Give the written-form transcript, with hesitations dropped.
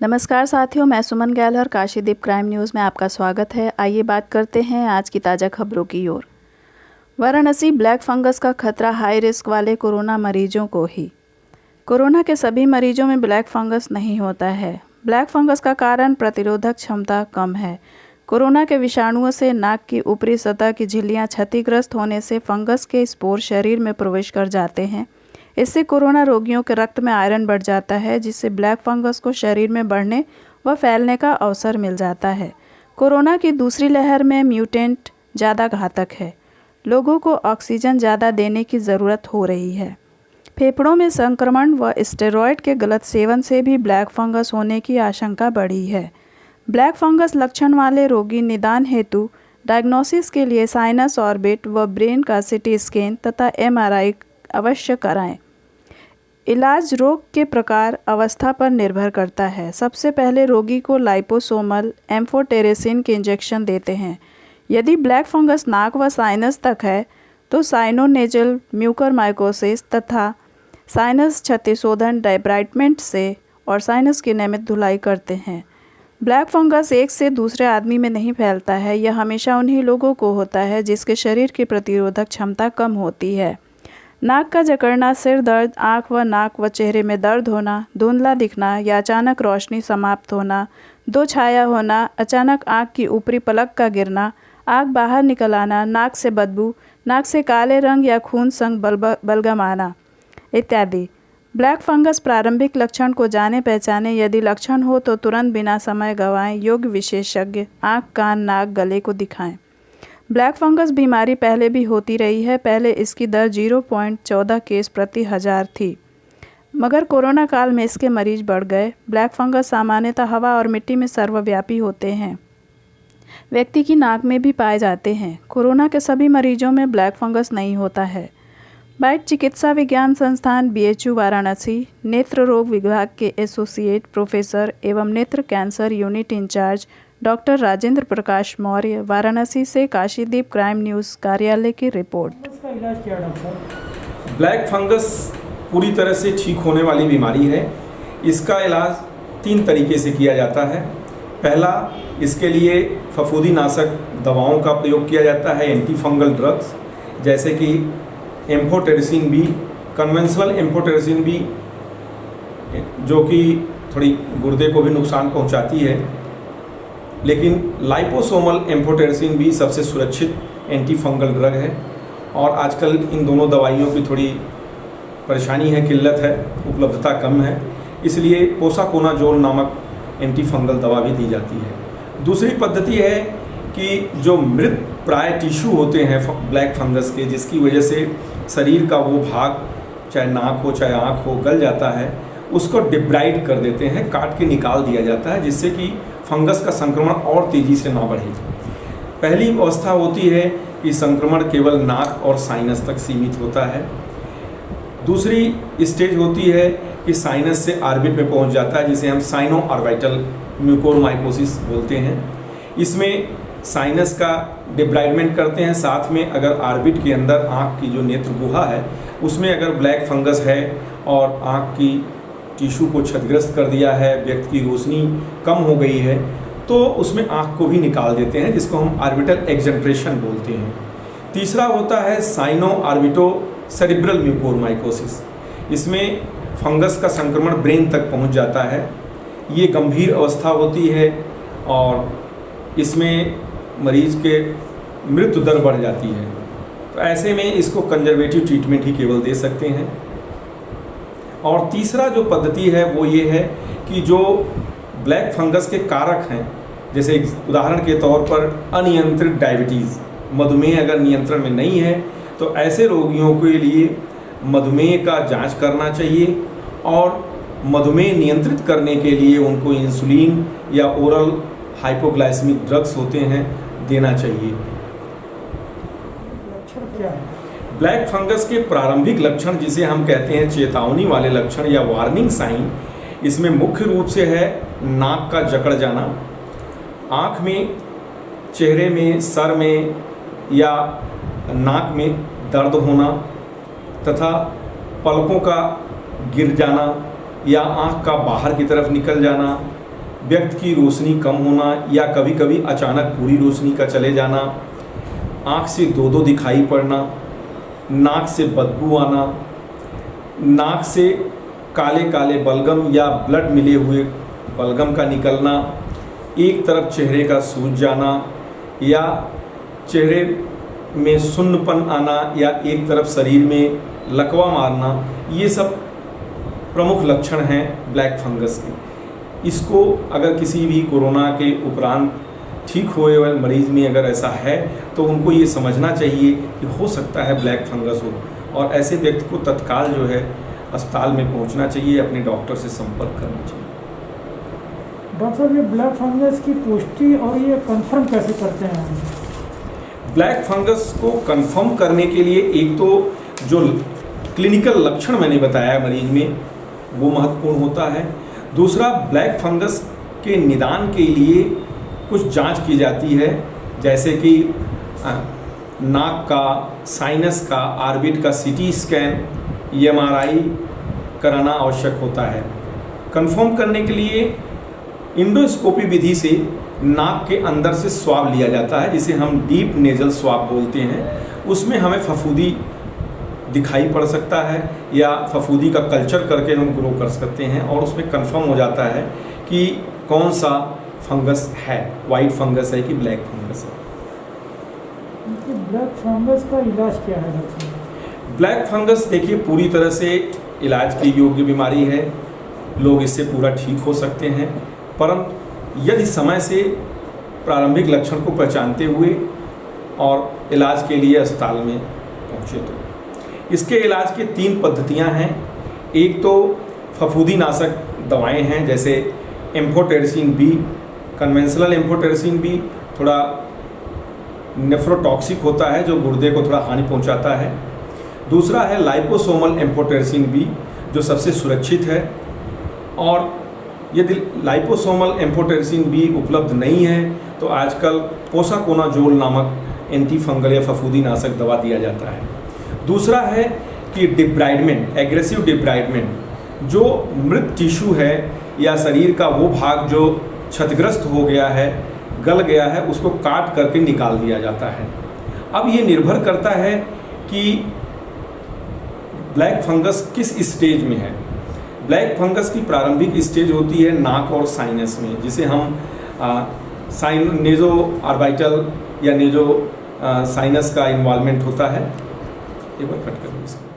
नमस्कार साथियों, मैं सुमन गैलर काशीदीप क्राइम न्यूज़ में आपका स्वागत है। आइए बात करते हैं आज की ताज़ा खबरों की ओर। वाराणसी ब्लैक फंगस का खतरा हाई रिस्क वाले कोरोना मरीजों को ही। कोरोना के सभी मरीजों में ब्लैक फंगस नहीं होता है। ब्लैक फंगस का कारण प्रतिरोधक क्षमता कम है। कोरोना के विषाणुओं से नाक की ऊपरी सतह की झिल्लियाँ क्षतिग्रस्त होने से फंगस के स्पोर शरीर में प्रवेश कर जाते हैं। इससे कोरोना रोगियों के रक्त में आयरन बढ़ जाता है, जिससे ब्लैक फंगस को शरीर में बढ़ने व फैलने का अवसर मिल जाता है। कोरोना की दूसरी लहर में म्यूटेंट ज़्यादा घातक है। लोगों को ऑक्सीजन ज़्यादा देने की ज़रूरत हो रही है। फेफड़ों में संक्रमण व स्टेरॉयड के गलत सेवन से भी ब्लैक फंगस होने की आशंका बढ़ी है। ब्लैक फंगस लक्षण वाले रोगी निदान हेतु डायग्नोसिस के लिए साइनस ऑर्बिट व ब्रेन का सीटी स्कैन तथा MRI अवश्य कराएं। इलाज रोग के प्रकार अवस्था पर निर्भर करता है। सबसे पहले रोगी को लाइपोसोमल एम्फोटेरेसिन के इंजेक्शन देते हैं। यदि ब्लैक फंगस नाक व साइनस तक है तो साइनोनेजल म्यूकरमाइकोसिस तथा साइनस क्षतिशोधन डाइब्राइटमेंट से और साइनस की नियमित धुलाई करते हैं। ब्लैक फंगस एक से दूसरे आदमी में नहीं फैलता है। यह हमेशा उन्हीं लोगों को होता है जिसके शरीर की प्रतिरोधक क्षमता कम होती है। नाक का जकड़ना, सिर दर्द, आँख व नाक व चेहरे में दर्द होना, धुंधला दिखना या अचानक रोशनी समाप्त होना, दो छाया होना, अचानक आँख की ऊपरी पलक का गिरना, आँख बाहर निकल आना, नाक से बदबू, नाक से काले रंग या खून संग बलगम आना इत्यादि। ब्लैक फंगस प्रारंभिक लक्षण को जाने पहचाने। यदि लक्षण हो तो तुरंत बिना समय गंवाए योग्य विशेषज्ञ आँख, कान, नाक, गले को दिखाएं। ब्लैक फंगस बीमारी पहले भी होती रही है। पहले इसकी दर 0.14 केस प्रति 1000 थी, मगर कोरोना काल में इसके मरीज बढ़ गए। ब्लैक फंगस सामान्यतः हवा और मिट्टी में सर्वव्यापी होते हैं। व्यक्ति की नाक में भी पाए जाते हैं। कोरोना के सभी मरीजों में ब्लैक फंगस नहीं होता है। बाइट चिकित्सा विज्ञान संस्थान BHU वाराणसी नेत्र रोग विभाग के एसोसिएट प्रोफेसर एवं नेत्र cancer unit incharge doctor Rajendra Prakash Maurya, Varanasi से काशीदीप क्राइम न्यूज़ कार्यालय की रिपोर्ट। इसका इलाज क्या है डॉक्टर? ब्लैक फंगस पूरी तरह से ठीक होने वाली बीमारी है। इसका इलाज 3 तरीके से किया जाता है। पहला, इसके लिए फफूंदीनाशक दवाओं का प्रयोग किया जाता है, एंटी फंगल ड्रग्स, जैसे कि amphotericin B, conventional amphotericin B, जो कि थोड़ी गुर्दे को भी नुकसान पहुंचाती है, लेकिन लाइपोसोमल एम्फोटेरेसिन भी सबसे सुरक्षित एंटी फंगल ड्रग है। और आजकल इन दोनों दवाइयों की थोड़ी परेशानी है, किल्लत है, उपलब्धता कम है, इसलिए पोसाकोनाजोल नामक एंटी फंगल दवा भी दी जाती है। दूसरी पद्धति है कि जो मृत प्राय टिश्यू होते हैं ब्लैक फंगस के, जिसकी वजह से शरीर का वो भाग, चाहे नाक हो चाहे आँख हो, गल जाता है, उसको डिब्राइड कर देते हैं, काट के निकाल दिया जाता है, जिससे कि फंगस का संक्रमण और तेज़ी से ना बढ़े। पहली अवस्था होती है कि संक्रमण केवल नाक और साइनस तक सीमित होता है। दूसरी स्टेज होती है कि साइनस से ऑर्बिट में पहुंच जाता है, जिसे हम साइनो ऑर्बिटल म्यूकोरमाइकोसिस बोलते हैं। इसमें साइनस का डिब्राइडमेंट करते हैं, साथ में अगर ऑर्बिट के अंदर आँख की जो नेत्र गुहा है उसमें अगर ब्लैक फंगस है और आँख की टिश्यू को क्षतिग्रस्त कर दिया है, व्यक्ति की रोशनी कम हो गई है, तो उसमें आँख को भी निकाल देते हैं, जिसको हम ऑर्बिटल एक्सेंट्रेशन बोलते हैं। तीसरा होता है साइनो ऑर्बिटो सेरिब्रल म्यूकोरमाइकोसिस। इसमें फंगस का संक्रमण ब्रेन तक पहुंच जाता है। ये गंभीर अवस्था होती है और इसमें मरीज के मृत्यु दर बढ़ जाती है। तो ऐसे में इसको कंजर्वेटिव ट्रीटमेंट ही केवल दे सकते हैं। और तीसरा जो पद्धति है वो ये है कि जो ब्लैक फंगस के कारक हैं, जैसे उदाहरण के तौर पर अनियंत्रित डायबिटीज़, मधुमेह अगर नियंत्रण में नहीं है तो ऐसे रोगियों के लिए मधुमेह का जांच करना चाहिए और मधुमेह नियंत्रित करने के लिए उनको इंसुलिन या ओरल हाइपोग्लाइसेमिक ड्रग्स होते हैं देना चाहिए। लक्षण क्या है? ब्लैक फंगस के प्रारंभिक लक्षण, जिसे हम कहते हैं चेतावनी वाले लक्षण या वार्निंग साइन, इसमें मुख्य रूप से है नाक का जकड़ जाना, आँख में, चेहरे में, सर में या नाक में दर्द होना तथा पलकों का गिर जाना या आँख का बाहर की तरफ निकल जाना, व्यक्ति की रोशनी कम होना या कभी कभी अचानक पूरी रोशनी का चले जाना, आँख से दो दो दिखाई पड़ना, नाक से बदबू आना, नाक से काले काले बलगम या ब्लड मिले हुए बलगम का निकलना, एक तरफ चेहरे का सूज जाना या चेहरे में सुन्नपन आना या एक तरफ शरीर में लकवा मारना, ये सब प्रमुख लक्षण हैं ब्लैक फंगस के। इसको अगर किसी भी कोरोना के उपरांत ठीक हुए वाले मरीज में अगर ऐसा है तो उनको ये समझना चाहिए कि हो सकता है ब्लैक फंगस हो, और ऐसे व्यक्ति को तत्काल जो है अस्पताल में पहुंचना चाहिए, अपने डॉक्टर से संपर्क करना चाहिए। डॉक्टर साहब, ये ब्लैक फंगस की पुष्टि और ये कंफर्म कैसे करते हैं? ब्लैक फंगस को कंफर्म करने के लिए एक तो जो क्लिनिकल लक्षण मैंने बताया मरीज में वो महत्वपूर्ण होता है। दूसरा, ब्लैक फंगस के निदान के लिए कुछ जांच की जाती है, जैसे कि नाक का, साइनस का, ऑर्बिट का सीटी स्कैन, एमआरआई कराना आवश्यक होता है। कंफर्म करने के लिए इंडोस्कोपी विधि से नाक के अंदर से स्वाब लिया जाता है, जिसे हम डीप नेजल स्वाब बोलते हैं। उसमें हमें फफूंदी दिखाई पड़ सकता है या फफूंदी का कल्चर करके हम ग्रो कर सकते हैं, और उसमें कंफर्म हो जाता है कि कौन सा फंगस है, वाइट फंगस है कि ब्लैक फंगस है। ब्लैक फंगस का इलाज क्या है डॉक्टर? ब्लैक फंगस देखिए पूरी तरह से इलाज की योग्य बीमारी है, लोग इससे पूरा ठीक हो सकते हैं, परंतु यदि समय से प्रारंभिक लक्षण को पहचानते हुए और इलाज के लिए अस्पताल में पहुँचे तो। इसके इलाज की 3 पद्धतियां हैं। एक तो फफूंदी नाशक दवाएं हैं, जैसे amphotericin B. Conventional amphotericin B थोड़ा नेफ्रोटॉक्सिक होता है, जो गुर्दे को थोड़ा हानि पहुंचाता है। दूसरा है लाइपोसोमल एम्फोटेरिसिन बी, जो सबसे सुरक्षित है, और यदि लाइपोसोमल एम्फोटेरिसिन बी उपलब्ध नहीं है तो आजकल पोसाकोनाजोल नामक एंटी फंगल या फफूंदी नाशक दवा दिया जाता है। दूसरा है कि डिब्राइडमेंट, एग्रेसिव डिब्राइडमेंट, जो मृत टिश्यू है या शरीर का वो भाग जो क्षतिग्रस्त हो गया है, गल गया है, उसको काट करके निकाल दिया जाता है। अब ये निर्भर करता है कि ब्लैक फंगस किस स्टेज में है। ब्लैक फंगस की प्रारंभिक स्टेज होती है नाक और साइनस में, जिसे हम नेजो ऑर्बिटल या नेजो साइनस का इन्वॉल्वमेंट होता है। एक बार कट करिए इसको।